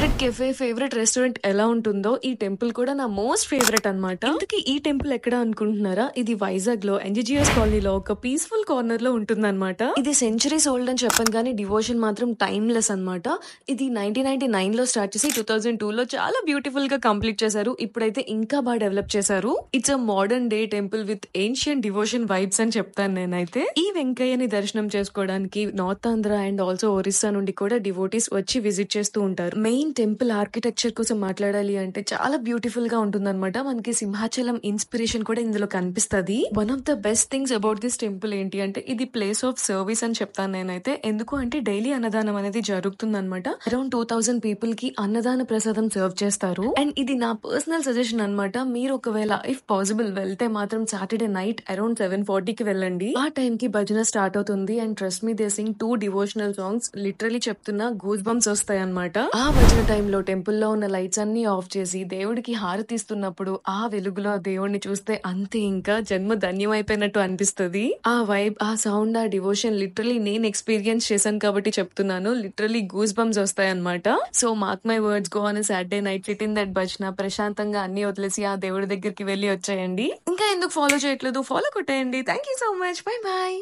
Favourite cafe, favourite restaurant ఎలా ఉంటుందో ఈ టెంపుల్ కూడా నా మోస్ట్ ఫేవరెట్ అన్నమాట. ఇంతకీ ఈ టెంపుల్ ఎక్కడ అనుకుంటున్నారా? ఇది వైజాగ్ లో ఎన్జిజిఎస్ కాలనీలో ఒక పీస్ఫుల్ కార్నర్ లో ఉంటుందన్నమాట. ఇది సెంచరీస్ ఓల్డ్ అని చెప్పాను కానీ డివోషన్ మాత్రం టైమ్లెస్ అన్నమాట. ఇది 1999 లో స్టార్ట్ చేసి 2002 లో చాలా బ్యూటిఫుల్ గా కంప్లీట్ చేశారు. ఇప్పుడైతే ఇంకా బాగా డెవలప్ చేశారు. It's a modern day temple with ancient devotion vibes అని చెప్తాను నేనైతే. ఈ వెంకయ్యని దర్శనం చేసుకోవడానికి north Andhra and also Orissa నుండి కూడా డివోటీస్ వచ్చి విజిట్ చేస్తూ ఉంటారు. మెయిన్ టెంపుల్ ఆర్కిటెక్చర్ కోసం మాట్లాడాలి అంటే చాలా బ్యూటిఫుల్ గా ఉంటుందన్నమాట. మనకి సింహాచలం ఇన్స్పిరేషన్ కూడా ఇందులో కనిపిస్తది. One of the best things about this temple ఏంటి అంటే ఇది ప్లేస్ ఆఫ్ సర్వీస్ అని చెప్తాను నేనైతే. ఎందుకు అంటే డైలీ అన్నదానం అనేది జరుగుతుందన్నమాట. అరౌండ్ 2000 పీపుల్ కి అన్నదాన ప్రసాదం సర్వ్ చేస్తారు. అండ్ ఇది నా పర్సనల్ సజెషన్ అన్నమాట. మీరు ఒకవేళ ఇఫ్ పాసిబుల్ వెళ్తే మాత్రం సాటర్డే నైట్ అరౌండ్ 7:40 కి వెళ్ళండి. ఆ టైం కి భజన స్టార్ట్ అవుతుంది. And trust me they Singh 2 devotional songs. Literally చెప్తున్నా గూస్ బంప్స్ వస్తాయి అన్నమాట. ఆ భజన టైంలో టెంపుల్లో ఉన్న లైట్స్ అన్ని ఆఫ్ చేసి దేవుడికి హారతి ఇస్తున్నప్పుడు ఆ వెలుగులో దేవుడిని చూస్తే అంతే, ఇంకా జన్మ ధన్యం అయిపోయినట్టు అనిపిస్తుంది. ఆ వైబ్, ఆ సౌండ్, ఆ డివోషన్ లిటరలీ నేను ఎక్స్పీరియన్స్ చేశాను కాబట్టి చెప్తున్నాను. లిటరలీ గూస్ బంప్స్ వస్తాయి అనమాట. So mark my words, go on Saturday night, SIT in that భజన, ప్రశాంతంగా అన్ని వదిలేసి ఆ దేవుడి దగ్గరికి వెళ్ళి వచ్చేయండి. ఇంకా ఎందుకు ఫాలో చేయట్లేదు? ఫాలో కొట్టేయండి. Thank you so much. Bye bye.